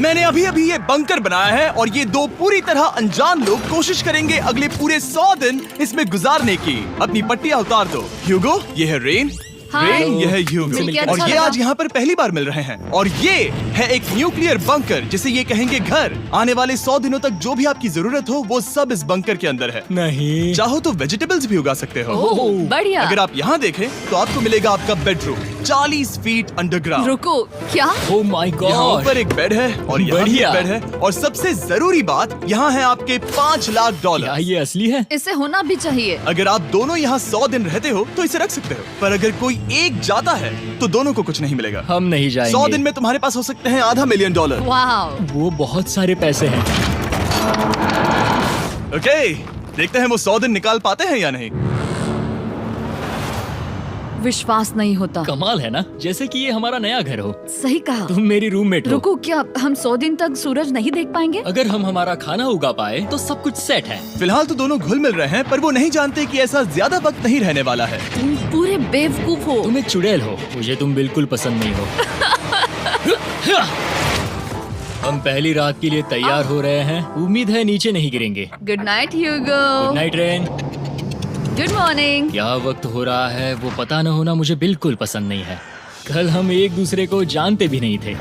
मैंने अभी अभी ये बंकर बनाया है और ये दो पूरी तरह अनजान लोग कोशिश करेंगे अगले पूरे 100 दिन इसमें गुजारने की। अपनी पट्टियां उतार दो। ह्यूगो, ये है रेन। रेन, ये है ह्यूगो। और ये आज यहाँ पर पहली बार मिल रहे हैं। और ये है एक न्यूक्लियर बंकर जिसे ये कहेंगे घर। आने वाले 100 दिनों तक जो भी आपकी जरूरत हो वो सब इस बंकर के अंदर है। नहीं, चाहो तो वेजिटेबल्स भी उगा सकते हो। बढ़िया। अगर आप यहाँ देखें तो आपको मिलेगा आपका बेडरूम 40 फीट अंडरग्राउंड। रुको, क्या? ओह माय यहाँ गॉड। ऊपर एक बेड है और यहाँ भी बढ़िया। एक बेड है और सबसे जरूरी बात यहाँ है आपके $5 लाख। क्या ये असली है? इसे होना भी चाहिए। अगर आप दोनों यहाँ 100 दिन रहते हो तो इसे रख सकते हो, पर अगर कोई एक जाता है तो दोनों को कुछ नहीं मिलेगा। हम नहीं जाएंगे। 100 दिन में तुम्हारे पास हो सकते हैं $500 मिलियन। वाह, वो बहुत सारे पैसे हैं। ओके, देखते हैं वो 100 दिन निकाल पाते हैं या नहीं। विश्वास नहीं होता। कमाल है ना, जैसे कि ये हमारा नया घर हो। सही कहा। तुम मेरी रूममेट हो। रुको, क्या हम 100 दिन तक सूरज नहीं देख पाएंगे? अगर हम हमारा खाना उगा पाए तो सब कुछ सेट है। फिलहाल तो दोनों घुल मिल रहे हैं, पर वो नहीं जानते कि ऐसा ज्यादा वक्त नहीं रहने वाला है। तुम पूरे बेवकूफ हो। तुम एक चुड़ैल हो, मुझे तुम बिल्कुल पसंद नहीं हो। हम पहली रात के लिए तैयार हो रहे हैं। उम्मीद है नीचे नहीं गिरेंगे। Good night Hugo. Good night Rain. Good morning. क्या वक्त हो रहा है वो पता न होना मुझे बिल्कुल पसंद नहीं है। कल हम एक दूसरे को जानते भी नहीं थे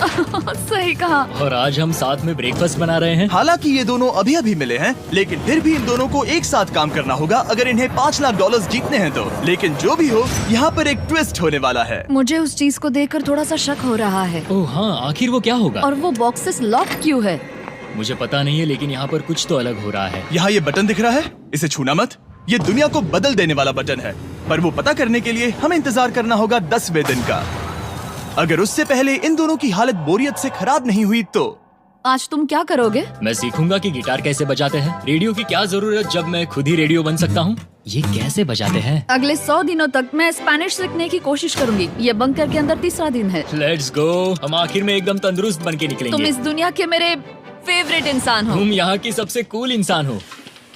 सही कहा। और आज हम साथ में ब्रेकफास्ट बना रहे हैं। हालांकि ये दोनों अभी अभी मिले हैं, लेकिन फिर भी इन दोनों को एक साथ काम करना होगा अगर इन्हें $5 लाख जीतने हैं तो। लेकिन जो भी हो, यहाँ पर एक ट्विस्ट होने वाला है। मुझे उस चीज को देखकर थोड़ा सा शक हो रहा है। ओह हाँ, आखिर वो क्या होगा? और वो बॉक्सेस लॉक क्यों है? मुझे पता नहीं है, लेकिन यहाँ पर कुछ तो अलग हो रहा है। यहाँ ये बटन दिख रहा है, इसे छूना मत। ये दुनिया को बदल देने वाला बटन है, पर वो पता करने के लिए हमें इंतजार करना होगा 10वें दिन का। अगर उससे पहले इन दोनों की हालत बोरियत से खराब नहीं हुई तो आज तुम क्या करोगे? मैं सीखूंगा कि गिटार कैसे बजाते हैं। रेडियो की क्या जरूरत जब मैं खुद ही रेडियो बन सकता हूँ। ये कैसे बजाते हैं? अगले 100 दिनों तक मैं स्पेनिश सीखने की कोशिश करूंगी। ये बंकर के अंदर तीसरा दिन है। Let's go. हम आखिर में एकदम तंदुरुस्त बन के तुम निकलेंगे। इस दुनिया के मेरे फेवरेट इंसान हो। तुम यहाँ की सबसे कूल इंसान हो।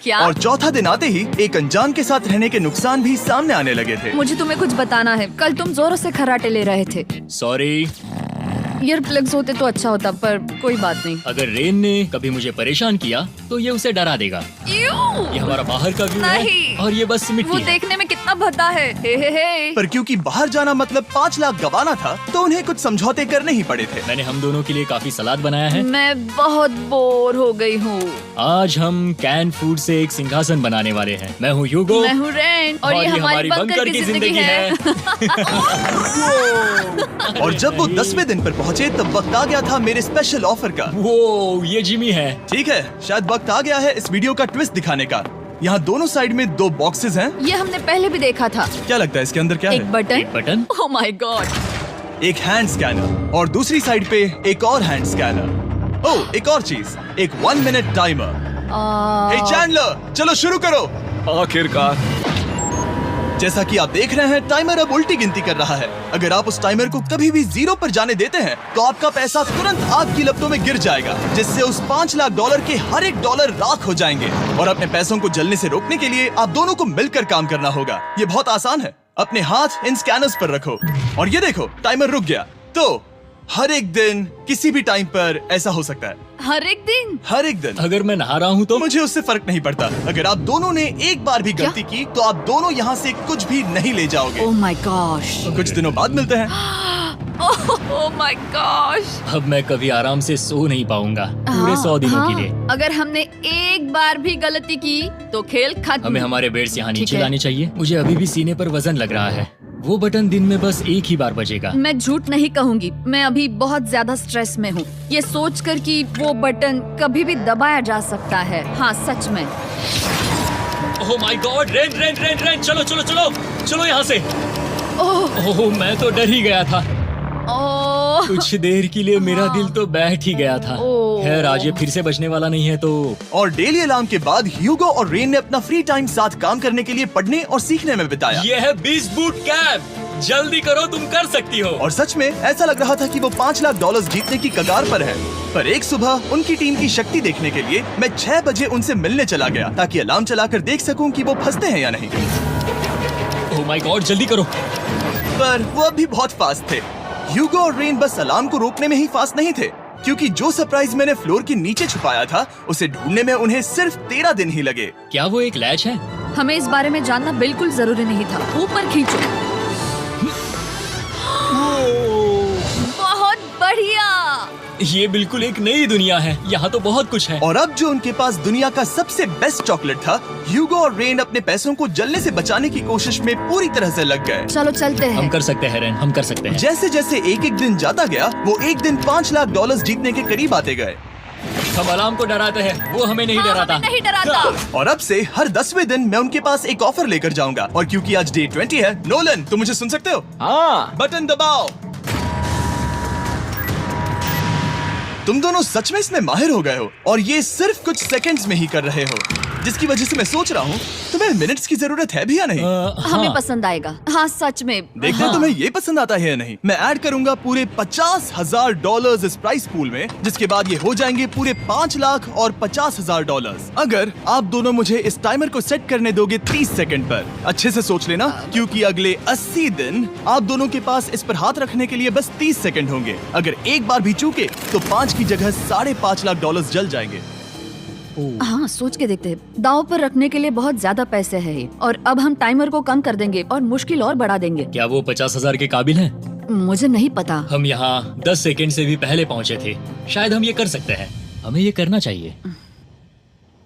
क्या? और चौथा दिन आते ही एक अनजान के साथ रहने के नुकसान भी सामने आने लगे थे। मुझे तुम्हें कुछ बताना है। कल तुम जोरों से खर्राटे ले रहे थे। सॉरी। ईयर प्लग्स होते तो अच्छा होता, पर कोई बात नहीं। अगर रेन ने कभी मुझे परेशान किया तो ये उसे डरा देगा। ये हमारा बाहर का व्यू है नहीं। और ये बस वो मिट्टी है। देखने में कितना भद्दा है। हे। पर क्योंकि बाहर जाना मतलब 5 लाख गंवाना था, तो उन्हें कुछ समझौते करने ही पड़े थे। मैंने हम दोनों के लिए काफी सलाद बनाया है। मैं बहुत बोर हो गई हूँ। आज हम कैन फूड से एक सिंहासन बनाने वाले हैं। मैं हूँ ह्यूगो। मैं हूँ रेन और ये हमारी बंकर की जिंदगी है। और जब वो 10वें दिन पर पहुँचे तब वक्त आ गया था मेरे स्पेशल ऑफर का। वो ये जिमी है। ठीक है, शायद वक्त आ गया है इस वीडियो का ट्विस्ट दिखाने का। यहाँ दोनों साइड में 2 बॉक्सेस हैं। ये हमने पहले भी देखा था। क्या लगता है इसके अंदर क्या एक है? Button. Button. Oh my God. एक हैंड स्कैनर और दूसरी साइड पे एक और हैंड स्कैनर। ओह, एक और चीज, एक 1 मिनट टाइमर। हे चैंडलर, चलो शुरू करो। आखिरकार। जैसा कि आप देख रहे हैं, टाइमर अब उल्टी गिनती कर रहा है। अगर आप उस टाइमर को कभी भी 0 पर जाने देते हैं तो आपका पैसा तुरंत आग की लपटों में गिर जाएगा, जिससे उस $5 लाख के हर एक डॉलर राख हो जाएंगे। और अपने पैसों को जलने से रोकने के लिए आप दोनों को मिलकर काम करना होगा। ये बहुत आसान है। अपने हाथ इन स्कैनर्स पर रखो और ये देखो, टाइमर रुक गया। तो हर एक दिन किसी भी टाइम पर ऐसा हो सकता है। हर एक दिन? हर एक दिन। अगर मैं नहा रहा हूँ तो मुझे उससे फर्क नहीं पड़ता। अगर आप दोनों ने एक बार भी गलती की तो आप दोनों यहाँ से कुछ भी नहीं ले जाओगे। Oh my gosh. कुछ दिनों बाद मिलते हैं। Oh my gosh. अब मैं कभी आराम से सो नहीं पाऊंगा पूरे 100 दिनों के लिए। अगर हमने एक बार भी गलती की तो खेल खत्म। हमें हमारे बेड्स यहाँ ठीक नीचे है। लाने चाहिए। मुझे अभी भी सीने पर वजन लग रहा है। वो बटन दिन में बस एक ही बार बजेगा। मैं झूठ नहीं कहूँगी, मैं अभी बहुत ज्यादा स्ट्रेस में हूँ, ये सोचकर कि वो बटन कभी भी दबाया जा सकता है। हाँ सच में। ओह my God, rain rain rain rain, चलो चलो चलो चलो यहाँ से। ओह मैं तो डर ही गया था। ओह कुछ देर के लिए मेरा दिल तो बैठ ही गया था। ओह। खैर आज ये फिर से बजने वाला नहीं है तो। और डेली अलार्म के बाद ह्यूगो और रेन ने अपना फ्री टाइम साथ काम करने के लिए पढ़ने और सीखने में बिताया। ये है 20 बूट कैप। जल्दी करो, तुम कर सकती हो। और सच में ऐसा लग रहा था कि वो $5 लाख जीतने की कगार पर है। पर एक सुबह उनकी टीम की शक्ति देखने के लिए मैं 6 बजे उनसे मिलने चला गया, ताकि अलार्म चलाकर देख सकूं कि वो फंसते हैं या नहीं। ओह माय गॉड, जल्दी करो। पर वो अब भी बहुत फास्ट थे। ह्यूगो और रेन बस अलार्म को रोकने में ही फास्ट नहीं थे, क्योंकि जो सरप्राइज मैंने फ्लोर के नीचे छुपाया था उसे ढूंढने में उन्हें सिर्फ 13 दिन ही लगे। क्या वो एक लैच है? हमें इस बारे में जानना बिल्कुल जरूरी नहीं था। ऊपर खींचो। बहुत बढ़िया। ये बिल्कुल एक नई दुनिया है। यहाँ तो बहुत कुछ है। और अब जो उनके पास दुनिया का सबसे बेस्ट चॉकलेट था, ह्यूगो और रेन अपने पैसों को जलने से बचाने की कोशिश में पूरी तरह से लग गए। चलो चलते हैं। हम कर सकते हैं रेन, हम कर सकते हैं। जैसे जैसे एक एक दिन जाता गया, वो एक दिन $5 लाख जीतने के करीब आते गए। हम अलार्म को डराते हैं, वो हमें नहीं डराता। हमें नहीं डराता। और अब से हर 10वें दिन मैं उनके पास एक ऑफर लेकर जाऊंगा। और क्योंकि आज डे 20 है, नोलन तुम मुझे सुन सकते हो? हाँ। बटन दबाओ। तुम दोनों सच में इसमें माहिर हो गए हो और ये सिर्फ कुछ सेकंड्स में ही कर रहे हो, जिसकी वजह से मैं सोच रहा हूँ तुम्हें मिनट्स की जरूरत है भी या नहीं। हमें पसंद आएगा। हाँ सच में। देखते हैं तुम्हें ये पसंद आता है या नहीं। मैं ऐड करूंगा पूरे $50,000 इस प्राइस पूल में, जिसके बाद ये हो जाएंगे पूरे $5 लाख और $50,000 अगर आप दोनों मुझे इस टाइमर को सेट करने दोगे 30 सेकंड पर। अच्छे से सोच लेना, क्योंकि अगले 80 दिन आप दोनों के पास इस पर हाथ रखने के लिए बस 30 सेकंड होंगे। अगर एक बार भी चूके तो 5 की जगह $5.5 लाख जल जाएंगे। हाँ सोच के देखते हैं। दांव पर रखने के लिए बहुत ज्यादा पैसे हैं और अब हम टाइमर को कम कर देंगे और मुश्किल और बढ़ा देंगे। क्या वो 50,000 के काबिल हैं? मुझे नहीं पता। हम यहाँ 10 सेकंड से भी पहले पहुँचे थे। शायद हम ये कर सकते हैं। हमें ये करना चाहिए।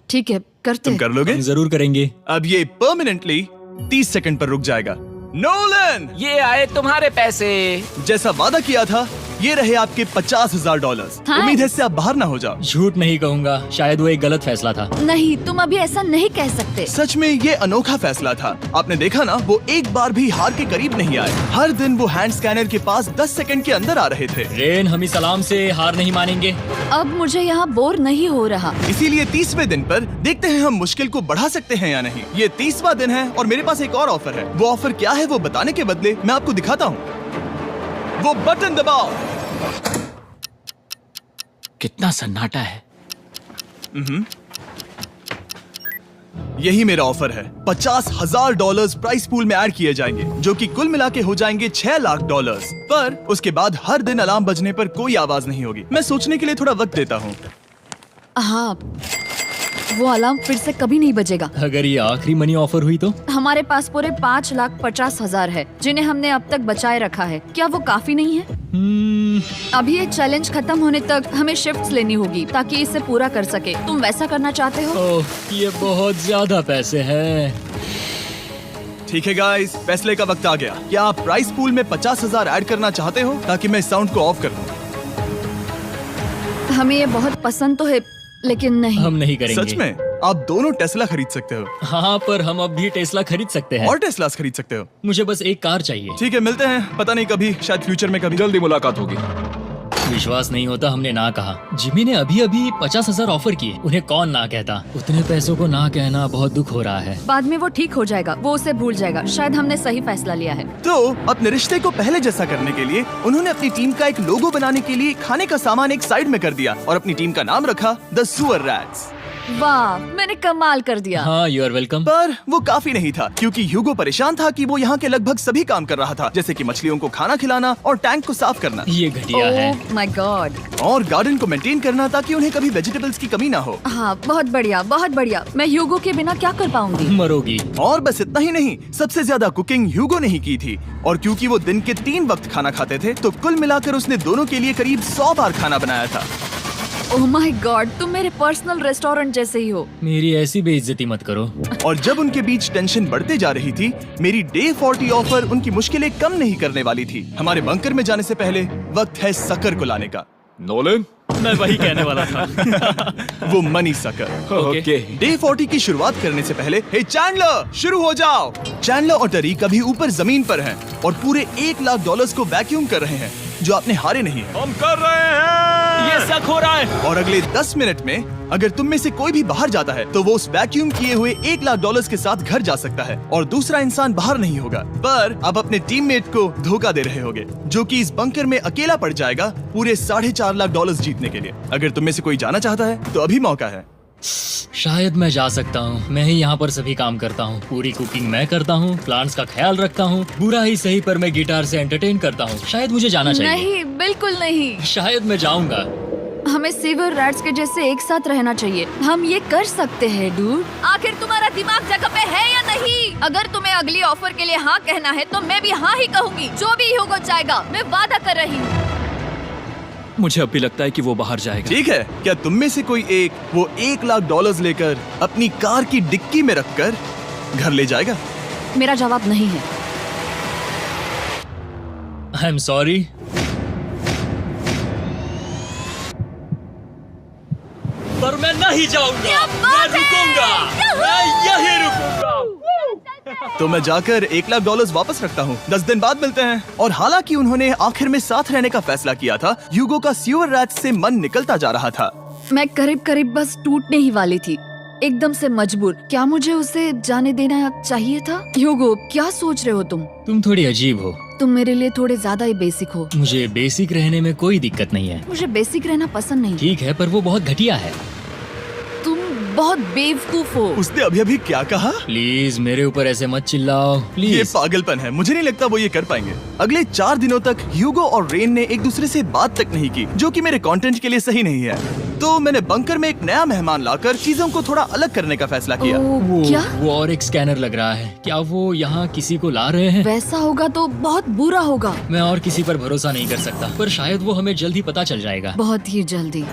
ठीक है करते तुम हैं। कर लोगे? हम जरूर करेंगे। अब ये परमानेंटली 30 सेकंड पर रुक जाएगा। नोलन, ये आए तुम्हारे पैसे। जैसा वादा किया था, ये रहे आपके $50,000। हाँ। उम्मीद है इससे आप बाहर ना हो जाओ। झूठ नहीं कहूँगा, शायद वो एक गलत फैसला था। नहीं तुम अभी ऐसा नहीं कह सकते। सच में ये अनोखा फैसला था। आपने देखा ना, वो एक बार भी हार के करीब नहीं आए। हर दिन वो हैंड स्कैनर के पास 10 सेकंड के अंदर आ रहे थे। रेन, हम इस अलार्म से हार नहीं मानेंगे। अब मुझे यहाँ बोर नहीं हो रहा। इसीलिए 30वें दिन पर देखते हैं हम मुश्किल को बढ़ा सकते हैं या नहीं। ये 30वां दिन है और मेरे पास एक और ऑफर है। वो ऑफर क्या है वो बताने के बदले मैं आपको दिखाता हूँ। वो बटन दबाओ। कितना सन्नाटा है। यही मेरा ऑफर है। $50,000 प्राइस पूल में ऐड किए जाएंगे, जो कि कुल मिला के हो जाएंगे $6 लाख। पर उसके बाद हर दिन अलार्म बजने पर कोई आवाज नहीं होगी। मैं सोचने के लिए थोड़ा वक्त देता हूँ। हाँ वो अलार्म फिर से कभी नहीं बजेगा। अगर ये आखिरी मनी ऑफर हुई तो? हमारे पास पूरे $5,50,000 है, जिन्हें हमने अब तक बचाए रखा है। क्या वो काफी नहीं है? अभी ये चैलेंज खत्म होने तक हमें शिफ्ट्स लेनी होगी ताकि इसे पूरा कर सके। तुम वैसा करना चाहते हो? ओह, ये बहुत ज्यादा पैसे हैं। ठीक है गाइस, फैसले का वक्त आ गया। क्या आप प्राइस पूल में 50,000 ऐड करना चाहते हो ताकि मैं साउंड को ऑफ कर दूं? हमें ये बहुत पसंद तो है, लेकिन नहीं। हम नहीं करेंगे। सच में? आप दोनों टेस्ला खरीद सकते हो। हाँ, पर हम अब भी टेस्ला खरीद सकते हैं। और टेस्लास खरीद सकते हो। मुझे बस एक कार चाहिए। ठीक है, मिलते हैं। पता नहीं कभी, शायद फ्यूचर में कभी। जल्दी मुलाकात होगी। विश्वास नहीं होता हमने ना कहा। जिमी ने अभी अभी 50,000 ऑफर किए। उन्हें कौन ना कहता। उतने पैसों को ना कहना बहुत दुख हो रहा है। बाद में वो ठीक हो जाएगा, वो उसे भूल जाएगा। शायद हमने सही फैसला लिया है। तो अपने रिश्ते को पहले जैसा करने के लिए उन्होंने अपनी टीम का एक लोगो बनाने के लिए खाने का सामान एक साइड में कर दिया और अपनी टीम का नाम रखा द सुअर रैट्स। वाह, मैंने कमाल कर दिया। हाँ, यू आर वेलकम। पर वो काफी नहीं था, क्योंकि ह्यूगो परेशान था कि वो यहाँ के लगभग सभी काम कर रहा था, जैसे कि मछलियों को खाना खिलाना और टैंक को साफ करना ये घटिया है। ओह माय गॉड। और गार्डन को मेंटेन करना ताकि उन्हें कभी वेजिटेबल्स की कमी ना हो। हाँ बहुत बढ़िया, बहुत बढ़िया। मैं ह्यूगो के बिना क्या कर पाऊंगी? मरोगी। और बस इतना ही नहीं, सबसे ज्यादा कुकिंग ह्यूगो ने ही की थी। और क्योंकि वो दिन के 3 वक्त खाना खाते थे, तो कुल मिलाकर उसने दोनों के लिए करीब 100 बार खाना बनाया था। ओह माय गॉड, तुम मेरे पर्सनल रेस्टोरेंट जैसे ही हो। मेरी ऐसी बेइज्जती मत करो। और जब उनके बीच टेंशन बढ़ते जा रही थी, मेरी डे 40 ऑफर उनकी मुश्किलें कम नहीं करने वाली थी। हमारे बंकर में जाने से पहले वक्त है सकर को लाने का। नोलन, मैं वही कहने वाला था। वो मनी सकर। ओके। डे 40 की शुरुआत करने से पहले, हे चैंडलर, शुरू हो जाओ। चैंडलर और टरी कभी ऊपर जमीन पर हैं और पूरे $1 लाख को वैक्यूम कर रहे हैं, जो आपने हारे नहीं है। हम कर रहे हैं। ये शक हो रहा है। और अगले 10 मिनट में अगर तुम में से कोई भी बाहर जाता है, तो वो उस वैक्यूम किए हुए $1 लाख के साथ घर जा सकता है और दूसरा इंसान बाहर नहीं होगा। पर आप अपने टीममेट को धोखा दे रहे होगे, जो कि इस बंकर में अकेला पड़ जाएगा पूरे $4.5 लाख जीतने के लिए। अगर तुम में से कोई जाना चाहता है, तो अभी मौका है। शायद मैं जा सकता हूँ। मैं ही यहाँ पर सभी काम करता हूँ। पूरी कुकिंग मैं करता हूँ, प्लांट्स का ख्याल रखता हूँ। बुरा ही सही, पर मैं गिटार से एंटरटेन करता हूँ। शायद मुझे जाना चाहिए। नहीं, बिल्कुल नहीं। शायद मैं जाऊंगा। हमें सीवर रैट्स के जैसे एक साथ रहना चाहिए। हम ये कर सकते हैं डूड। आखिर तुम्हारा दिमाग जगह पे है या नहीं? अगर तुम्हें अगली ऑफर के लिए हाँ कहना है तो मैं भी हाँ ही कहूँगी। जो भी होगा जाएगा, मैं वादा कर रही हूँ। मुझे अब भी लगता है कि वो बाहर जाएगा। ठीक है, क्या तुम में से कोई एक वो $1,00,000 लेकर अपनी कार की डिक्की में रखकर घर ले जाएगा? मेरा जवाब नहीं है। I am sorry. पर मैं नहीं जाऊंगा, मैं रुकूंगा, मैं यही रुकूंगा। तो मैं जाकर $1,00,000 वापस रखता हूँ। 10 दिन बाद मिलते हैं। और हालांकि उन्होंने आखिर में साथ रहने का फैसला किया था, ह्यूगो का सीवर रैट्स से मन निकलता जा रहा था। मैं करीब करीब बस टूटने ही वाली थी, एकदम से मजबूर। क्या मुझे उसे जाने देना चाहिए था? ह्यूगो, क्या सोच रहे हो तुम? तुम थोड़ी अजीब हो। तुम मेरे लिए थोड़े ज्यादा ही बेसिक हो। मुझे बेसिक रहने में कोई दिक्कत नहीं है। मुझे बेसिक रहना पसंद नहीं। ठीक है, पर वो बहुत घटिया है। तुम बहुत बेवकूफ हो। उसने अभी अभी क्या कहा? प्लीज मेरे ऊपर ऐसे मत चिल्लाओ, ये प्लीज। पागलपन है। मुझे नहीं लगता वो ये कर पाएंगे। अगले 4 दिनों तक ह्यूगो और रेन ने एक दूसरे से बात तक नहीं की, जो कि मेरे कंटेंट के लिए सही नहीं है। तो मैंने बंकर में एक नया मेहमान लाकर चीजों को थोड़ा अलग करने का फैसला किया। क्या? वो और एक स्कैनर लग रहा है। क्या वो यहाँ किसी को ला रहे हैं? वैसा होगा तो बहुत बुरा होगा। मैं और किसी पर भरोसा नहीं कर सकता, पर शायद वो हमें जल्द ही पता चल जाएगा। बहुत ही जल्दी।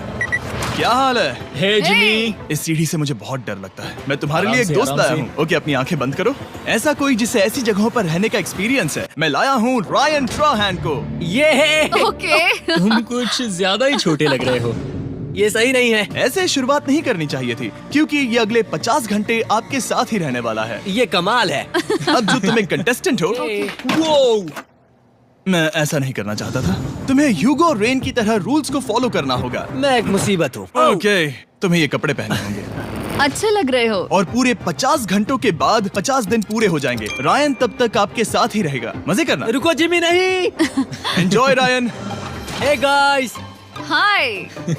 क्या हाल है? हे जिमी। इस सीढ़ी से मुझे बहुत डर लगता है। मैं तुम्हारे आराम लिए एक से, दोस्त आराम लाया से। हूँ। ओके, अपनी आंखें बंद करो। ऐसा कोई जिसे ऐसी जगहों पर रहने का एक्सपीरियंस है। मैं लाया हूँ रायन ट्राहैन को। ओके। तुम कुछ ज्यादा ही छोटे लग रहे हो। ये सही नहीं है। ऐसे शुरुआत नहीं करनी चाहिए थी, क्योंकि ये अगले 50 घंटे आपके साथ ही रहने वाला है। ये कमाल है। अब जो तुम एक कंटेस्टेंट हो, वो मैं ऐसा नहीं करना चाहता था। तुम्हें ह्यूगो और रेन की तरह रूल्स को फॉलो करना होगा। मैं एक मुसीबत हूँ। ओके, तुम्हें ये कपड़े पहनने होंगे। अच्छे लग रहे हो। और पूरे 50 घंटों के बाद 50 दिन पूरे हो जाएंगे। रायन तब तक आपके साथ ही रहेगा। मजे करना। रुको जिमी, नहीं। Enjoy Ryan. हे गाइस, हाय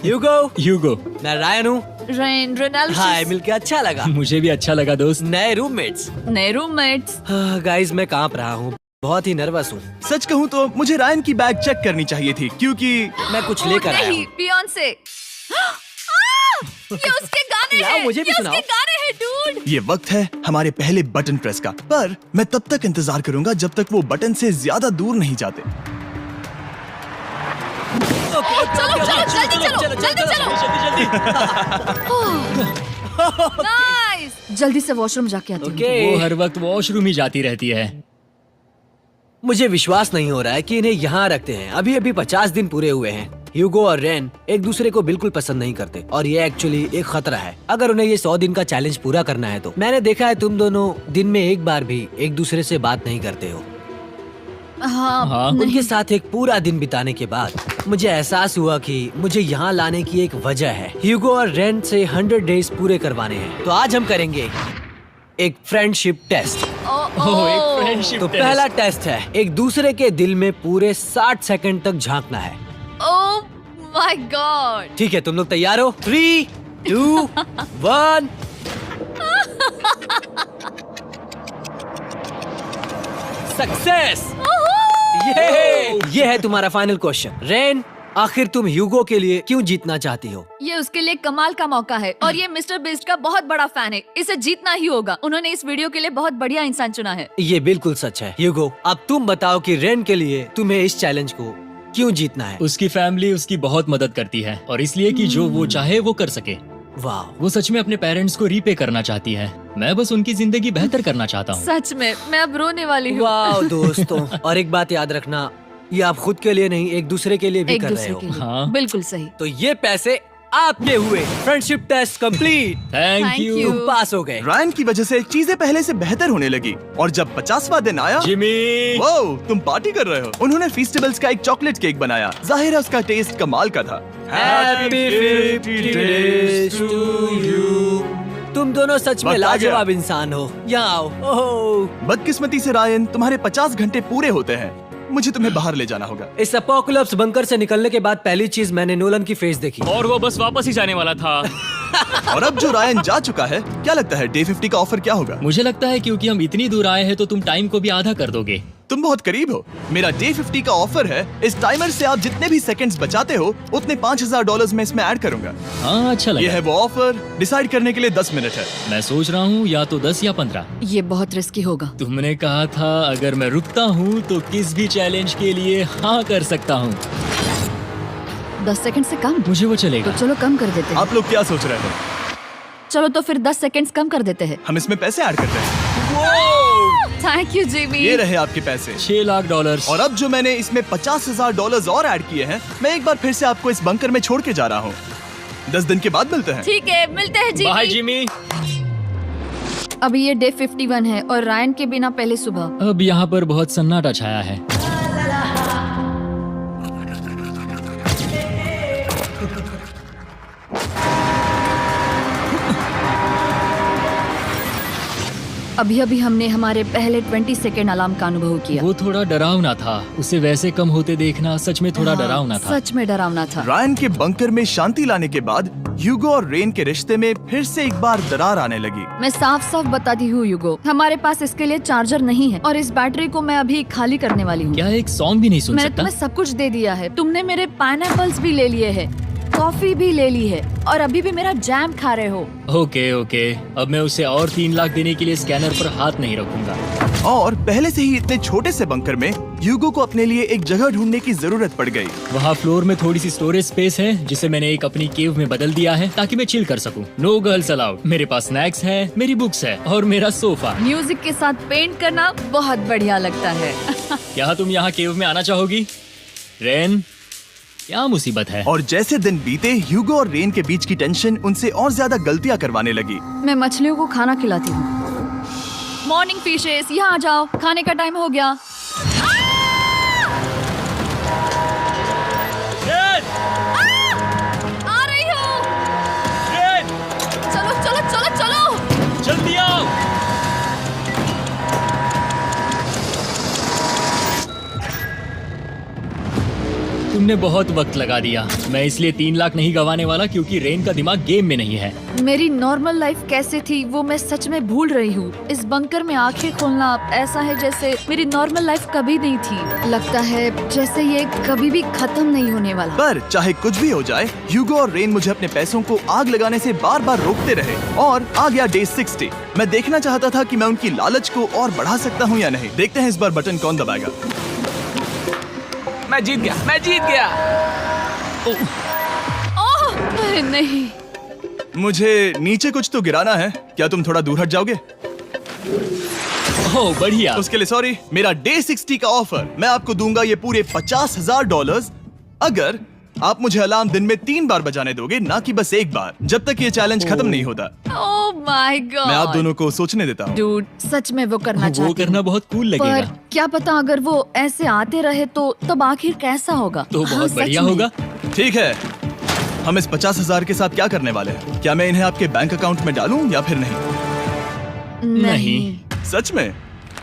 ह्यूगो, मैं रायन हूँ। Rain Reynold. हाय, मिलके अच्छा लगा। मुझे भी अच्छा लगा दोस्त। नए रूममेट्स। नए रूममेट्स। गाइस, मैं कांप रहा हूँ, बहुत ही नर्वस हूँ। सच कहूँ तो मुझे रायन की बैग चेक करनी चाहिए थी, क्योंकि मैं कुछ लेकर आया नहीं, हूँ। बियॉन्से। ये उसके गाने लाओ, हैं। मुझे भी ये सुनाओ। उसके गाने हैं डूड। ये वक्त है हमारे पहले बटन प्रेस का। पर मैं तब तक इंतजार करूंगा जब तक वो बटन से ज्यादा दूर नहीं जाते। चलो जल्दी नाइस। जल्दी से वॉशरूम जाके आती हूँ। वो हर वक्त वॉशरूम ही जाती रहती है। मुझे विश्वास नहीं हो रहा है कि इन्हें यहाँ रखते हैं। अभी अभी 50 दिन पूरे हुए हैं। ह्यूगो और रेन एक दूसरे को बिल्कुल पसंद नहीं करते और ये एक्चुअली एक खतरा है। अगर उन्हें ये 100 दिन का चैलेंज पूरा करना है तो। मैंने देखा है तुम दोनों दिन में एक बार भी एक दूसरे से बात नहीं करते हो। हाँ। उनके साथ एक पूरा दिन बिताने के बाद मुझे एहसास हुआ कि मुझे यहाँ लाने की एक वजह है। ह्यूगो और रेन से 100 डेज पूरे करवाने हैं। तो आज हम करेंगे एक फ्रेंडशिप टेस्ट। एक फ्रेंडशिप तो पहला टेस्ट है, एक दूसरे के दिल में पूरे 60 सेकंड तक झांकना है। ओह माय गॉड। ठीक है, तुम लोग तैयार हो? 3, 2, 1। सक्सेस। ये है तुम्हारा फाइनल क्वेश्चन। रेन, आखिर तुम ह्यूगो के लिए क्यों जीतना चाहती हो? ये उसके लिए कमाल का मौका है और ये मिस्टर बीस्ट का बहुत बड़ा फैन है। इसे जीतना ही होगा। उन्होंने इस वीडियो के लिए बहुत बढ़िया इंसान चुना है। ये बिल्कुल सच है। ह्यूगो, अब तुम बताओ कि रेन के लिए तुम्हें इस चैलेंज को क्यों जीतना है? उसकी फैमिली उसकी बहुत मदद करती है और इसलिए कि जो वो चाहे वो कर सके। वाह, वो सच में अपने पेरेंट्स को रीपे करना चाहती है। मैं बस उनकी जिंदगी बेहतर करना चाहता हूँ। सच में मैं अब रोने वाली हूँ। वाह दोस्तों। और एक बात याद रखना, ये आप खुद के लिए नहीं, एक दूसरे के लिए भी एक कर रहे दूसरे हो। के लिए। हाँ। बिल्कुल सही। तो ये पैसे आपके हुए। Friendship test complete. Thank Thank you you। तुम पास हो गए। रायन की वजह से चीजें पहले से बेहतर होने लगी। और जब 50वां दिन आया, जिमी। वो तुम पार्टी कर रहे हो। उन्होंने फीस्टेबल्स का एक चॉकलेट केक बनाया। जाहिर है उसका टेस्ट कमाल का था। Happy 50 days to you। तुम दोनों सच में वक्त आ गया। लाजवाब इंसान हो। यहाँ आओ। ओह, बदकिस्मती से रायन, तुम्हारे 50 घंटे पूरे होते हैं। मुझे तुम्हें बाहर ले जाना होगा। इस अपोकलिप्स बंकर से निकलने के बाद पहली चीज मैंने नोलन की फेस देखी। और वो बस वापस ही जाने वाला था। और अब जो रायन जा चुका है, क्या लगता है डे 50 का ऑफर क्या होगा? मुझे लगता है क्योंकि हम इतनी दूर आए हैं तो तुम टाइम को भी आधा कर दोगे। तुम बहुत करीब हो। मेरा डे 50 का ऑफर है। इस टाइमर से आप जितने भी सेकंड्स बचाते हो उतने $5000 में इसमें ऐड करूंगा। हाँ अच्छा ये लगा। है वो ऑफर। डिसाइड करने के लिए 10 मिनट है। मैं सोच रहा हूँ या तो 10 या 15। ये बहुत रिस्की होगा। तुमने कहा था अगर मैं रुकता हूँ तो किस भी चैलेंज के लिए हाँ कर सकता हूँ। 10 सेकंड से कम? मुझे वो तो चलेगा। चलो कम कर देते हैं। आप लोग क्या सोच रहे हैं? चलो तो फिर 10 सेकंड्स कम कर देते हैं। हम इसमें पैसे ऐड करते हैं। Thank you Jimmy. ये रहे आपके पैसे। $6 लाख। और अब जो मैंने इसमें $50,000 और ऐड किए हैं, मैं एक बार फिर से आपको इस बंकर में छोड़ के जा रहा हूँ। 10 दिन के बाद मिलते हैं। ठीक है, मिलते हैं बाय जिमी। जिमी। अभी ये डे 51 है और रायन के बिना पहले सुबह। अब यहाँ पर बहुत सन्नाटा छाया है। अभी अभी हमने हमारे पहले 20 सेकेंड अलार्म का अनुभव किया। वो थोड़ा डरावना था। उसे वैसे कम होते देखना सच में थोड़ा हाँ, डरावना था। सच में डरावना था। रायन के बंकर में शांति लाने के बाद ह्यूगो और रेन के रिश्ते में फिर से एक बार दरार आने लगी। मैं साफ साफ बताती हूँ यूगो, हमारे पास इसके लिए चार्जर नहीं है और इस बैटरी को मैं अभी खाली करने वाली हूँ। क्या एक सॉन्ग भी नहीं सुन मैंने सकता? तुम्हें सब कुछ दे दिया है। तुमने मेरे पाइनएप्पल्स भी ले लिए हैं, कॉफी भी ले ली है और अभी भी मेरा जैम खा रहे हो। ओके ओके, अब मैं उसे और 3 लाख देने के लिए स्कैनर पर हाथ नहीं रखूंगा। और पहले से ही इतने छोटे से बंकर में ह्यूगो को अपने लिए एक जगह ढूंढने की जरूरत पड़ गई। वहाँ फ्लोर में थोड़ी सी स्टोरेज स्पेस है जिसे मैंने एक अपनी केव में बदल दिया है ताकि मैं चिल कर सकूं। No girls allowed. मेरे पास स्नैक्स है, मेरी बुक्स है और मेरा सोफा। म्यूजिक के साथ पेंट करना बहुत बढ़िया लगता है। क्या तुम यहाँ केव में आना चाहोगी? रेन, क्या मुसीबत है? और जैसे दिन बीते, ह्यूगो और रेन के बीच की टेंशन उनसे और ज्यादा गलतियां करवाने लगी। मैं मछलियों को खाना खिलाती हूँ। मॉर्निंग फिशेस, यहाँ आ जाओ, खाने का टाइम हो गया। रेन! आ रही हूँ। रेन! चलो चलो चलो चलो। जल्दी आओ। तुमने बहुत वक्त लगा दिया। मैं इसलिए 3 लाख नहीं गंवाने वाला क्योंकि रेन का दिमाग गेम में नहीं है। मेरी नॉर्मल लाइफ कैसे थी वो मैं सच में भूल रही हूँ। इस बंकर में आंखें खोलना ऐसा है जैसे मेरी नॉर्मल लाइफ कभी नहीं थी। लगता है जैसे ये कभी भी खत्म नहीं होने वाला। पर चाहे कुछ भी हो जाए, ह्यूगो और रेन मुझे अपने पैसों को आग लगाने से बार बार रोकते रहे। और आ गया डे 60। मैं देखना चाहता था कि मैं उनकी लालच को और बढ़ा सकता हूँ या नहीं। देखते हैं इस बार बटन कौन दबाएगा। मैं जीत गया, मैं जीत गया। ओह, अरे नहीं। मुझे नीचे कुछ तो गिराना है। क्या तुम थोड़ा दूर हट जाओगे? ओह बढ़िया। उसके लिए सॉरी। मेरा डे 60 का ऑफर, मैं आपको दूंगा ये पूरे $50,000 अगर आप मुझे अलार्म दिन में 3 बार बजाने दोगे, ना कि बस एक बार, जब तक ये चैलेंज खत्म नहीं होता। ओह माय गॉड। मैं आप दोनों को सोचने देता हूँ। डूड, सच में वो करना चाहती वो करना हूँ। बहुत कूल लगेगा। पर क्या पता अगर वो ऐसे आते रहे तो तब आखिर कैसा होगा? तो हाँ, बहुत सच बढ़िया में। होगा। ठीक है, हम इस 50,000 के साथ क्या करने वाले हैं? क्या मैं इन्हें आपके बैंक अकाउंट में डालूं या फिर नहीं? नहीं। सच में?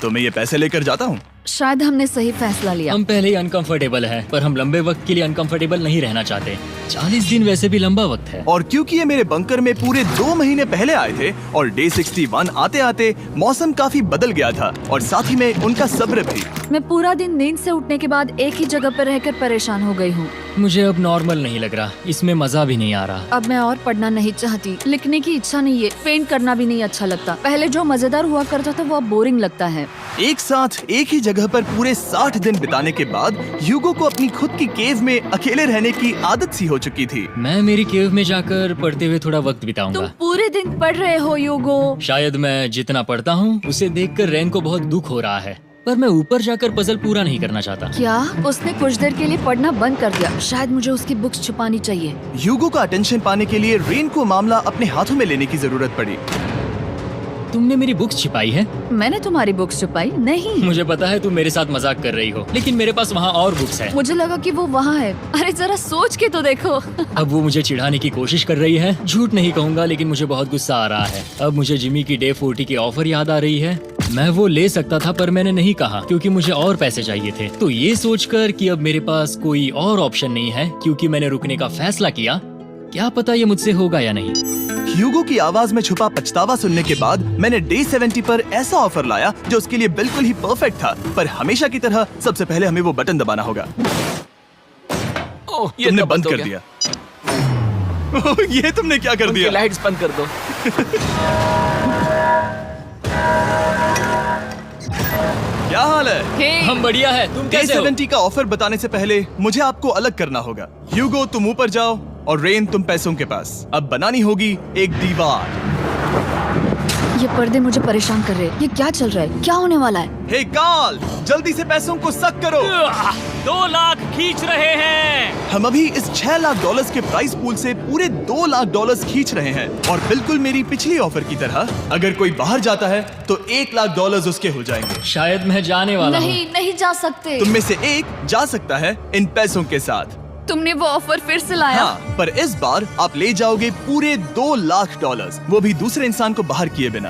तो मैं ये पैसे लेकर जाता हूँ। शायद हमने सही फैसला लिया। हम पहले ही अनकंफर्टेबल हैं, पर हम लंबे वक्त के लिए अनकंफर्टेबल नहीं रहना चाहते। 40 दिन वैसे भी लंबा वक्त है। और क्योंकि ये मेरे बंकर में पूरे 2 महीने पहले आए थे और डे 61 आते आते मौसम काफी बदल गया था और साथ ही में उनका सब्र भी। मैं पूरा दिन नींद से उठने के बाद एक ही जगह पर रहकर परेशान हो गई हूँ। मुझे अब नॉर्मल नहीं लग रहा, इसमें मजा भी नहीं आ रहा। अब मैं और पढ़ना नहीं चाहती, लिखने की इच्छा नहीं है, पेंट करना भी नहीं अच्छा लगता। पहले जो मजेदार हुआ करता था वो अब बोरिंग लगता है। एक साथ एक ही जगह पर पूरे 60 दिन बिताने के बाद ह्यूगो को अपनी खुद की केव में अकेले रहने की आदत सी हो चुकी थी। मैं मेरी केव में जाकर पढ़ते हुए थोड़ा वक्त तुम बिताऊंगा। पूरे दिन पढ़ रहे हो यूगो। शायद मैं जितना पढ़ता हूँ उसे देखकर रेन को बहुत दुख हो रहा है, पर मैं ऊपर जाकर पजल पूरा नहीं करना चाहता। क्या उसने कुछ देर के लिए पढ़ना बंद कर दिया? शायद मुझे उसकी बुक्स छुपानी चाहिए। ह्यूगो का अटेंशन पाने के लिए रेन को मामला अपने हाथों में लेने की जरूरत पड़ी। तुमने मेरी बुक्स छिपाई है? मैंने तुम्हारी बुक्स छुपाई नहीं। मुझे पता है तुम मेरे साथ मजाक कर रही हो, लेकिन मेरे पास वहाँ और बुक्स है। मुझे लगा कि वो वहाँ है। अरे जरा सोच के तो देखो। अब वो मुझे चिढ़ाने की कोशिश कर रही है। झूठ नहीं कहूंगा, लेकिन मुझे बहुत गुस्सा आ रहा है। अब मुझे जिमी की डे 40 की ऑफर याद आ रही है। मैं वो ले सकता था पर मैंने नहीं कहा क्योंकि मुझे और पैसे चाहिए थे। तो ये सोचकर कि अब मेरे पास कोई और ऑप्शन नहीं है क्योंकि मैंने रुकने का फैसला किया, क्या पता ये मुझसे होगा या नहीं। ह्यूगो की आवाज में छुपा पछतावा सुनने के बाद मैंने डे 70 पर ऐसा ऑफर लाया जो उसके लिए बिल्कुल ही परफेक्ट था। पर हमेशा की तरह सबसे पहले हमें वो बटन दबाना होगा। ओह, ये तुमने तो बंद हो कर गया। दिया। ओह, ये तुमने क्या कर उनकी दिया? लाइट्स बंद कर दो। क्या हाल है? हे, हम बढ़िया है, तुम डे कैसे हो? 70 का ऑफर बताने से पहले मुझे आपको अलग करना होगा। ह्यूगो तुम ऊपर जाओ और रेन तुम पैसों के पास। अब बनानी होगी एक दीवार। ये पर्दे मुझे परेशान कर रहे हैं। ये क्या चल रहा है? क्या होने वाला है? हे कार्ल, जल्दी से पैसों को सक करो। 2 लाख खींच रहे हैं। हम अभी इस $6 लाख के प्राइस पूल से पूरे $2 लाख खींच रहे हैं और बिल्कुल मेरी पिछली ऑफर की तरह अगर कोई बाहर जाता है तो $1 लाख उसके हो जाएंगे। शायद मैं जाने वाला हूँ। नहीं, नहीं जा सकते। तुम में से एक जा सकता है इन पैसों के साथ। तुमने वो ऑफर फिर से लाया? हाँ, पर इस बार आप ले जाओगे पूरे $2 लाख, वो भी दूसरे इंसान को बाहर किए बिना।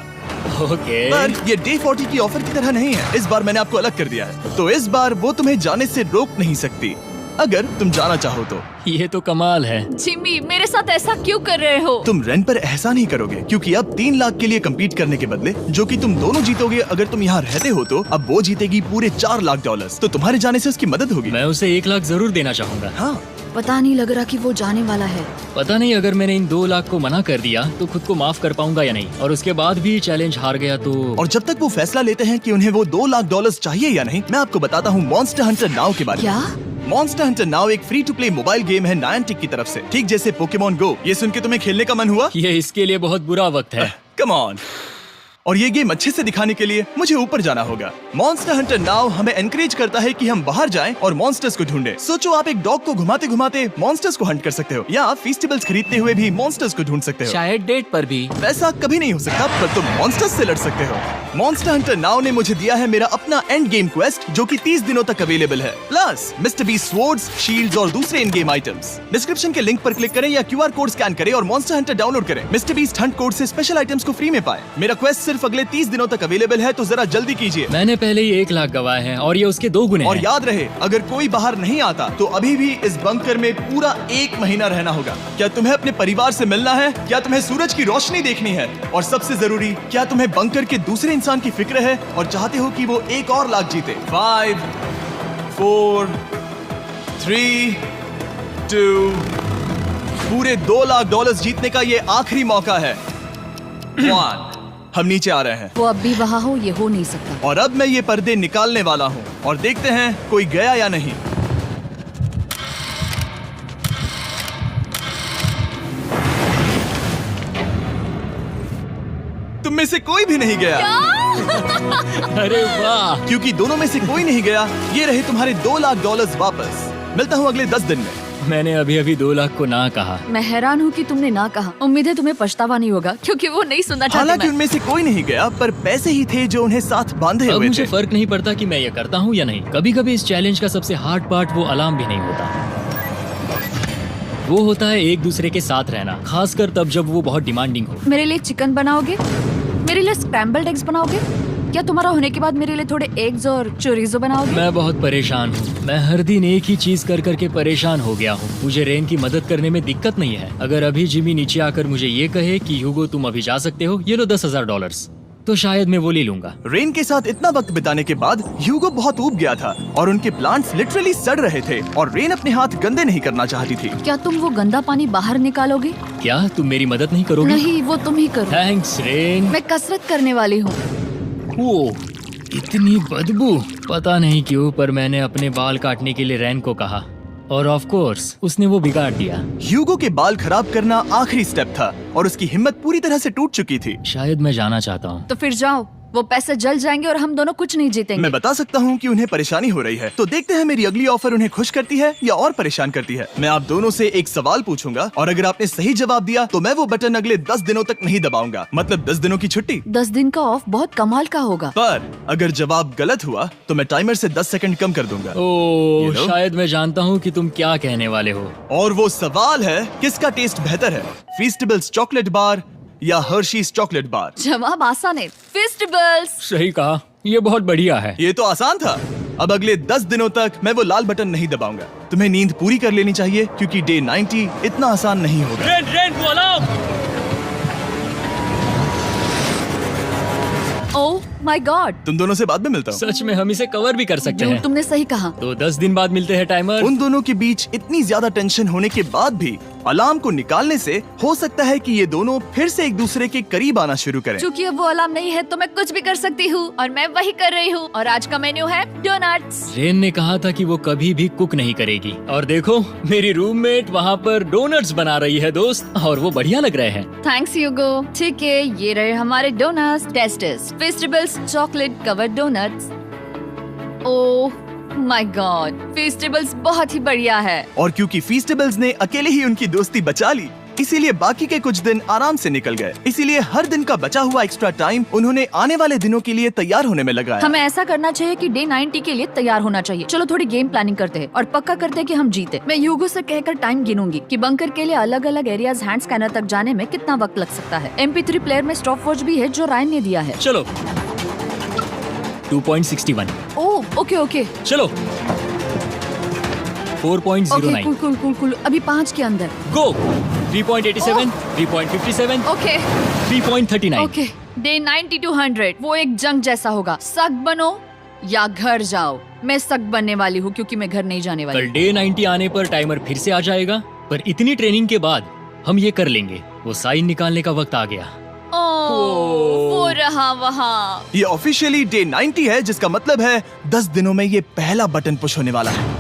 ओके। पर ये डे 40 की ऑफर की तरह नहीं है। इस बार मैंने आपको अलग कर दिया है, तो इस बार वो तुम्हें जाने से रोक नहीं सकती अगर तुम जाना चाहो तो। ये तो कमाल है। जिमी, मेरे साथ ऐसा क्यों कर रहे हो? तुम रेंट पर एहसान ही करोगे क्योंकि अब 3 लाख के लिए कम्पीट करने के बदले जो कि तुम दोनों जीतोगे अगर तुम यहाँ रहते हो तो अब वो जीतेगी पूरे $4 लाख। तो तुम्हारे जाने से उसकी मदद होगी। मैं उसे 1 लाख जरूर देना चाहूंगा। हाँ, पता नहीं लग रहा कि वो जाने वाला है। पता नहीं अगर मैंने इन 2 लाख को मना कर दिया तो खुद को माफ कर पाऊंगा या नहीं, और उसके बाद भी चैलेंज हार गया तो। और जब तक वो फैसला लेते हैं कि उन्हें वो $2 लाख चाहिए या नहीं, मैं आपको बताता हूँ मॉन्स्टर हंटर नाउ के बारे में। क्या? मॉन्स्टर हंटर नाउ एक free to play mobile game है नायंटिक की तरफ से, ठीक जैसे पोकेमॉन गो। ये सुन के तुम्हें खेलने का मन हुआ? ये इसके लिए बहुत बुरा वक्त है। Come on. और ये गेम अच्छे से दिखाने के लिए मुझे ऊपर जाना होगा। मॉन्स्टर हंटर नाउ हमें एनकरेज करता है कि हम बाहर जाएं और मॉन्स्टर्स को ढूंढें। सोचो आप एक डॉग को घुमाते घुमाते मॉन्स्टर्स को हंट कर सकते हो या फेस्टिवल्स खरीदते हुए भी मॉन्स्टर्स को ढूंढ सकते हो। शायद डेट पर भी। वैसा कभी नहीं हो सकता, पर तुम मॉन्स्टर्स से लड़ सकते हो। मॉन्स्टर हंटर नाउ ने मुझे दिया है मेरा अपना एंड गेम क्वेस्ट जो कि 30 दिनों तक अवेलेबल है, plus mister B swords, shields और दूसरे इन गेम आइटम्स। डिस्क्रिप्शन के लिंक पर क्लिक करें या QR कोड स्कैन करें और मॉन्स्टर हंटर डाउनलोड करें। मिस्टर बीस्ट हंट कोड से स्पेशल आइटम्स को फ्री में पाएं। मेरा क्वेस्ट सिर्फ अगले 30 दिनों तक अवेलेबल है, तो जरा जल्दी कीजिए। मैंने पहले ही 1 लाख गवाए हैं और ये उसके 2 गुने और हैं। याद रहे, अगर कोई बाहर नहीं आता तो अभी भी इस बंकर में पूरा 1 महीना रहना होगा। क्या तुम्हें अपने परिवार से मिलना है? क्या तुम्हें सूरज की रोशनी देखनी है? और सबसे जरूरी, क्या तुम्हें बंकर के दूसरे इंसान की फिक्र है और चाहते हो कि वो $1 और लाख जीते? 5, 4, 3, 2, पूरे $2 लाख जीतने का ये आखिरी मौका है। 1, हम नीचे आ रहे हैं वो अब भी वहाँ हो, ये हो नहीं सकता। और अब मैं ये पर्दे निकालने वाला हूँ और देखते हैं कोई गया या नहीं। तुम में से कोई भी नहीं गया। अरे वाह। क्योंकि दोनों में से कोई नहीं गया, ये रहे तुम्हारे $2 लाख वापस। मिलता हूँ अगले 10 दिन में। मैंने अभी अभी 2 लाख को ना कहा। मैं हैरान हूँ कि तुमने ना कहा। उम्मीद है तुम्हें पछतावा नहीं होगा क्योंकि वो नहीं सुनना चाहते। हालांकि मैं। उनमें से कोई नहीं गया, पर पैसे ही थे जो उन्हें साथ बांधे अब हुए मुझे थे। फर्क नहीं पड़ता कि मैं ये करता हूँ या नहीं। कभी कभी इस चैलेंज का सबसे हार्ड पार्ट वो अलार्म भी नहीं होता, वो होता है एक दूसरे के साथ रहना, खासकर तब जब वो बहुत डिमांडिंग हो। मेरे लिए चिकन बनाओगे? मेरे लिए स्क्रैम्बल्ड एग्स बनाओगे? क्या तुम्हारा होने के बाद मेरे लिए थोड़े एग्स और चोरिजो बनाओगे? मैं बहुत परेशान हूँ। मैं हर दिन एक ही चीज कर करके परेशान हो गया हूँ। मुझे रेन की मदद करने में दिक्कत नहीं है। अगर अभी जिमी नीचे आकर मुझे ये कहे कि ह्यूगो तुम अभी जा सकते हो, ये लो $10,000, तो शायद मैं वो ले लूंगा। रेन के साथ इतना वक्त बिताने के बाद ह्यूगो बहुत ऊब गया था और उनके प्लांट्स लिटरली सड़ रहे थे और रेन अपने हाथ गंदे नहीं करना चाहती थी। क्या तुम वो गंदा पानी बाहर निकालोगे? क्या तुम मेरी मदद नहीं करोगी? नहीं, वो तुम ही करो। Thanks rain. मैं कसरत करने वाली हूँ। ओ, इतनी बदबू। पता नहीं क्यों, पर मैंने अपने बाल काटने के लिए रेन को कहा और ऑफ कोर्स उसने वो बिगाड़ दिया। ह्यूगो के बाल खराब करना आखिरी स्टेप था और उसकी हिम्मत पूरी तरह से टूट चुकी थी। शायद मैं जाना चाहता हूँ। तो फिर जाओ, वो पैसे जल जाएंगे और हम दोनों कुछ नहीं जीतेंगे। मैं बता सकता हूँ कि उन्हें परेशानी हो रही है, तो देखते हैं मेरी अगली ऑफर उन्हें खुश करती है या और परेशान करती है। मैं आप दोनों से एक सवाल पूछूंगा और अगर आपने सही जवाब दिया तो मैं वो बटन अगले 10 दिनों तक नहीं दबाऊंगा, मतलब 10 दिनों की छुट्टी। 10 दिन का ऑफ बहुत कमाल का होगा। पर अगर जवाब गलत हुआ तो मैं टाइमर से 10 सेकंड कम कर दूंगा। ओ, You know? शायद मैं जानता हूँ कि तुम क्या कहने वाले हो। और वो सवाल है, किसका टेस्ट बेहतर है, फेस्टिवल्स चॉकलेट बार या हर्शीज चॉकलेट बार? जवाब आसान है, फेस्टिवल्स। सही कहा, ये बहुत बढ़िया है। ये तो आसान था। अब अगले 10 दिनों तक मैं वो लाल बटन नहीं दबाऊंगा। तुम्हें नींद पूरी कर लेनी चाहिए क्योंकि डे 90 इतना आसान नहीं होगा। रेन वो अलार्म। ओह माय गॉड, तुम दोनों से बाद में मिलता हूँ। सच में हम इसे कवर भी कर सकते हैं। तुमने सही कहा। तो 10 दिन बाद मिलते हैं टाइमर। उन दोनों के बीच इतनी ज्यादा टेंशन होने के बाद भी अलार्म को निकालने से हो सकता है कि ये दोनों फिर से एक दूसरे के करीब आना शुरू करें। क्योंकि अब वो अलार्म नहीं है तो मैं कुछ भी कर सकती हूँ और मैं वही कर रही हूँ। और आज का मेन्यू है डोनट्स। रेन ने कहा था कि वो कभी भी कुक नहीं करेगी और देखो मेरी रूममेट वहाँ पर डोनट्स बना रही है दोस्त, और वो बढ़िया लग रहे हैं। Thanks Hugo. ठीक है, ये रहे हमारे donuts. Testers festivals chocolate covered donuts. Oh my God, festivals बहुत ही बढ़िया है। और क्योंकि फीस्टेबल्स ने अकेले ही उनकी दोस्ती बचा ली, इसीलिए बाकी के कुछ दिन आराम से निकल गए। इसीलिए हर दिन का बचा हुआ एक्स्ट्रा टाइम उन्होंने आने वाले दिनों के लिए तैयार होने में लगाया। हमें ऐसा करना चाहिए कि डे 90 के लिए तैयार होना चाहिए। चलो थोड़ी गेम प्लानिंग करते हैं और पक्का करते हैं कि हम जीते। मैं ह्यूगो से कहकर टाइम गिनूंगी कि बंकर के लिए अलग अलग एरियाज हैंड स्कैनर तक जाने में कितना वक्त लग सकता है। MP3 प्लेयर में स्टॉप वॉच भी है जो रायन ने दिया है। चलो 2.61। ओह ओके ओके चलो 4.09। Cool cool cool cool. अभी 5 के अंदर। गो 3.87, 3.57, ओके 3.39। ओके। डे 90 to 100 वो एक जंग जैसा होगा। सख्त बनो या घर जाओ। मैं सख्त बनने वाली हूँ क्योंकि मैं घर नहीं जाने वाली। कल डे 90 आने पर टाइमर फिर से आ जाएगा, पर इतनी ट्रेनिंग के बाद हम ये कर लेंगे। वो साइन निकालने का वक्त आ गया। वो रहा वहाँ। ये ऑफिशियली डे 90 है, जिसका मतलब है 10 दिनों में ये पहला बटन पुश होने वाला है।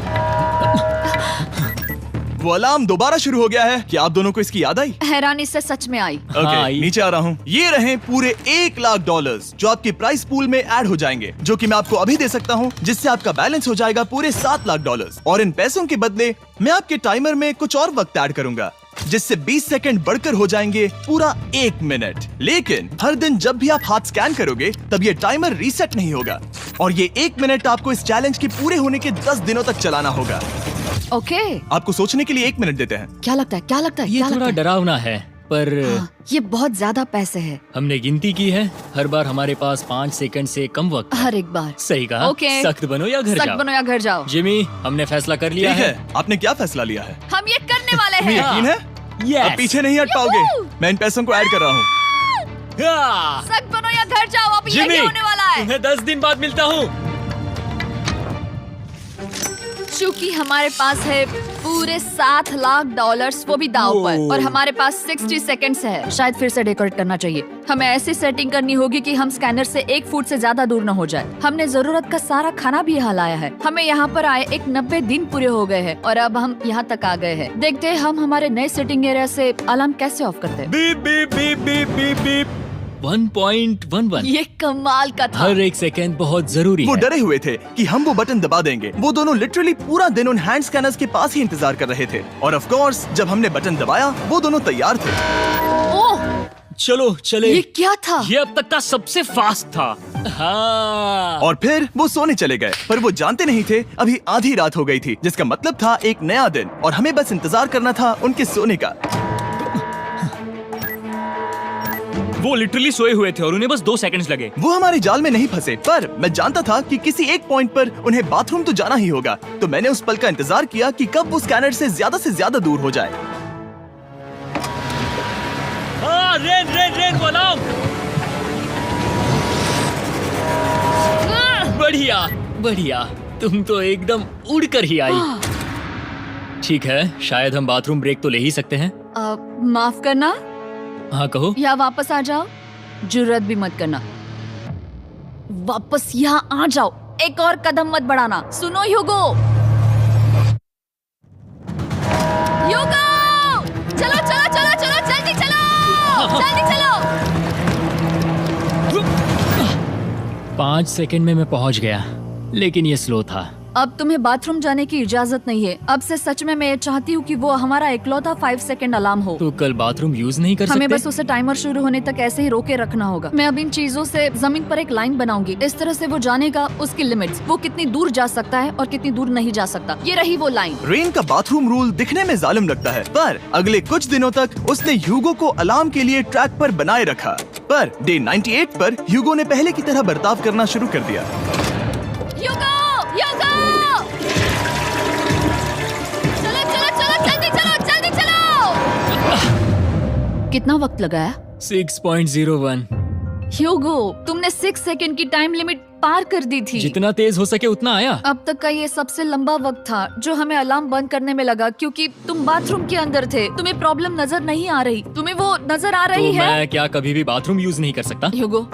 वो अलार्म दोबारा शुरू हो गया है। क्या आप दोनों को इसकी याद आई? हैरानी से सच में आई। ओके, हाँ, नीचे आ रहा हूँ। ये रहे पूरे $1,00,000 जो आपके प्राइस पूल में ऐड हो जाएंगे, जो कि मैं आपको अभी दे सकता हूँ, जिससे आपका बैलेंस हो जाएगा पूरे $7,00,000। और इन पैसों के बदले मैं आपके टाइमर में कुछ और वक्त ऐड करूंगा, जिससे 20 सेकंड बढ़कर हो जाएंगे पूरा 1 मिनट। लेकिन हर दिन जब भी आप हाथ स्कैन करोगे तब ये टाइमर रीसेट नहीं होगा, और ये 1 मिनट आपको इस चैलेंज के पूरे होने के 10 दिनों तक चलाना होगा। ओके। आपको सोचने के लिए 1 मिनट देते हैं। क्या लगता है? क्या लगता है? ये क्या थोड़ा लगता है? डरावना है, पर हाँ, ये बहुत ज्यादा पैसे है हमने गिनती की है। हर बार हमारे पास 5 सेकंड से कम वक्त है। हर एक बार। सही कहा। ओके। सख्त बनो या घर सख्त जाओ। बनो या घर जाओ। जिमी, हमने फैसला कर लिया ठीक है। है, आपने क्या फैसला लिया है? हम ये करने वाले तुम्हें हैं। यकीन है? Yes. अब पीछे नहीं हट पाओगे। Yahoo! मैं इन पैसों को ऐड कर रहा हूँ। हाँ। सख्त बनो या घर जाओ। अब जिमी, यही होने वाला है। तुम्हें 10 दिन बाद मिलता हूँ। चूंकि हमारे पास है पूरे $7,00,000 वो भी दाव पर, और हमारे पास 60 सेकंड्स है। शायद फिर से डेकोरेट करना चाहिए। हमें ऐसी सेटिंग करनी होगी कि हम स्कैनर से 1 फुट से ज्यादा दूर न हो जाए। हमने जरूरत का सारा खाना भी यहाँ लाया है। हमें यहाँ पर आए 90 दिन पूरे हो गए हैं और अब हम यहाँ तक आ गए हैं। देखते हैं हम हमारे नए सेटिंग एरिया से अलार्म कैसे ऑफ करते हैं। Beep beep beep beep beep beep. 1.11। ये कमाल का था। हर एक सेकंड बहुत जरूरी वो है। डरे हुए थे कि हम वो बटन दबा देंगे। वो दोनों लिटरली पूरा दिन उन हैंड स्कैनर्स के पास ही इंतजार कर रहे थे, और ऑफ कोर्स जब हमने बटन दबाया वो दोनों तैयार थे। ओह, चलो चले। ये क्या था? ये अब तक का सबसे फास्ट था। हाँ। और फिर वो सोने चले गए, पर वो जानते नहीं थे अभी आधी रात हो गई थी, जिसका मतलब था एक नया दिन, और हमें बस इंतजार करना था उनके सोने का। वो लिटरली सोए हुए थे और उन्हें बस 2 सेकंड्स लगे। वो हमारे जाल में नहीं फंसे, पर मैं जानता था कि किसी एक पॉइंट पर उन्हें बाथरूम तो जाना ही होगा, तो मैंने उस पल का इंतजार किया कि कब वो स्कैनर से ज्यादा दूर हो जाए। हाँ, रेन रेन रेन वो अलार्म। बढ़िया बढ़िया, तुम तो एकदम उड़कर ही आई। ठीक है, शायद हम बाथरूम ब्रेक तो ले ही सकते हैं। माफ करना हाँ कहो। या वापस आ जाओ। जुर्रत भी मत करना। वापस यहाँ आ जाओ। एक और कदम मत बढ़ाना। सुनो ह्यूगो। ह्यूगो, चलो चलो चलो चलो, जल्दी चलो, जल्दी चलो। 5 सेकंड में मैं पहुंच गया, लेकिन ये स्लो था। अब तुम्हें बाथरूम जाने की इजाजत नहीं है। अब से सच में मैं चाहती हूँ कि वो हमारा इकलौता 5 सेकंड अलार्म हो। तो कल बाथरूम यूज नहीं कर हमें सकते? बस उसे टाइमर शुरू होने तक ऐसे ही रोके रखना होगा। मैं अब इन चीजों से जमीन पर एक लाइन बनाऊंगी। इस तरह से वो जानेगा उसकी लिमिट्स, वो कितनी दूर जा सकता है और कितनी दूर नहीं जा सकता। ये रही वो लाइन। रेन का बाथरूम रूल दिखने में जालिम लगता है, पर अगले कुछ दिनों तक उसने ह्यूगो को अलार्म के लिए ट्रैक पर बनाए रखा। पर डे 98 पर ह्यूगो ने पहले की तरह बर्ताव करना शुरू कर दिया। ह्यूगो, ह्यूगो! कितना वक्त लगाया? 6.01। ह्यूगो, तुमने 6 सेकंड की टाइम लिमिट पार कर दी थी। जितना तेज हो सके उतना आया। अब तक का ये सबसे लंबा वक्त था जो हमें अलार्म बंद करने में लगा, क्योंकि तुम बाथरूम के अंदर थे। तुम्हें प्रॉब्लम नजर नहीं आ रही। तुम्हें वो नजर आ रही तो है? मैं क्या कभी भी बाथरूम यूज नहीं कर सकता? ह्यूगो,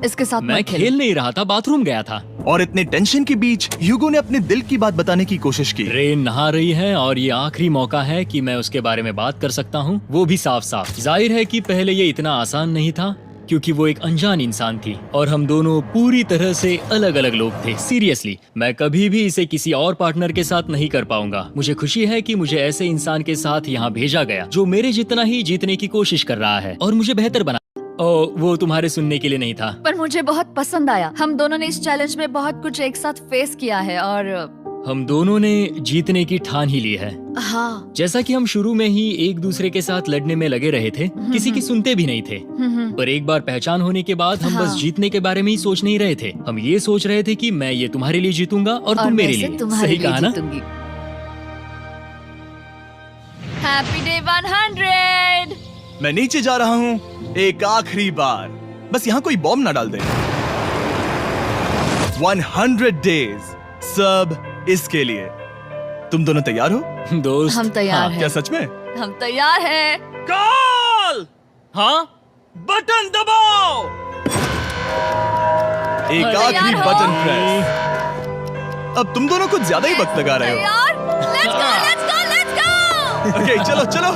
इसके साथ मैं मत खेलो। खेल नहीं रहा था, बाथरूम गया था। और इतने टेंशन के बीच ह्यूगो ने अपने दिल की बात बताने की कोशिश की। रेन नहा रही है और ये आखिरी मौका है कि मैं उसके बारे में बात कर सकता हूँ, वो भी साफ साफ। जाहिर है कि पहले ये इतना आसान नहीं था क्योंकि वो एक अनजान इंसान थी और हम दोनों पूरी तरह से अलग अलग लोग थे। सीरियसली, मैं कभी भी इसे किसी और पार्टनर के साथ नहीं कर पाऊंगा। मुझे खुशी है कि मुझे ऐसे इंसान के साथ यहाँ भेजा गया जो मेरे जितना ही जीतने की कोशिश कर रहा है और मुझे बेहतर बना। ओ, वो तुम्हारे सुनने के लिए नहीं था। पर मुझे बहुत पसंद आया। हम दोनों ने इस चैलेंज में बहुत कुछ एक साथ फेस किया है और हम दोनों ने जीतने की ठान ही ली है। हाँ। जैसा कि हम शुरू में ही एक दूसरे के साथ लड़ने में लगे रहे थे, किसी की सुनते भी नहीं थे। पर एक बार पहचान होने के बाद हम बस हाँ। जीतने के बारे में ही सोच नहीं रहे थे। हम ये सोच रहे थे कि मैं ये तुम्हारे लिए जीतूंगा और तुम मेरे लिए। सही कहा ना? Happy day 100। मैं नीचे जा रहा हूँ एक आखिरी बार, बस यहाँ कोई बॉम्ब ना डाल दे। 100 डेज, सब इसके लिए। तुम दोनों तैयार हो? दोस्त, हम तैयार हाँ, हैं। क्या सच में? हम तैयार हैं। कॉल। हाँ, बटन दबाओ। एक अरे आखिरी यार हो। Button press. अब तुम दोनों कुछ ज्यादा ही वक्त लगा रहे हो। तैयार? Let's go, let's go, let's go! Okay, चलो चलो,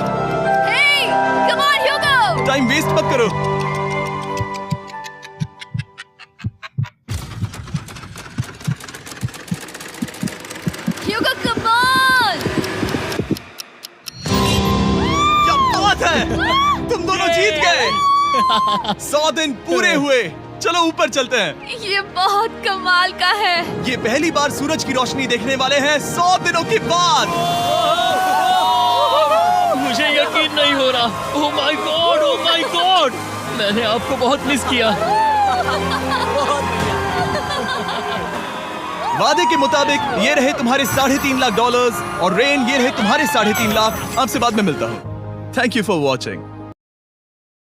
Hey, come on, Hugo! Time waste मत करो। Hugo, come on! क्या बात है, तुम दोनों जीत गए। 100 दिन पूरे हुए। चलो ऊपर चलते हैं। ये बहुत कमाल का है। ये पहली बार सूरज की रोशनी देखने वाले हैं 100 दिनों के बाद। मुझे यकीन नहीं हो रहा। ओह my God, oh my God, मैंने आपको बहुत मिस किया। वादे के मुताबिक ये रहे तुम्हारे $3.5 लाख और रेन ये रहे तुम्हारे 3.5 लाख। आपसे बाद में मिलता हूँ। Thank you for watching.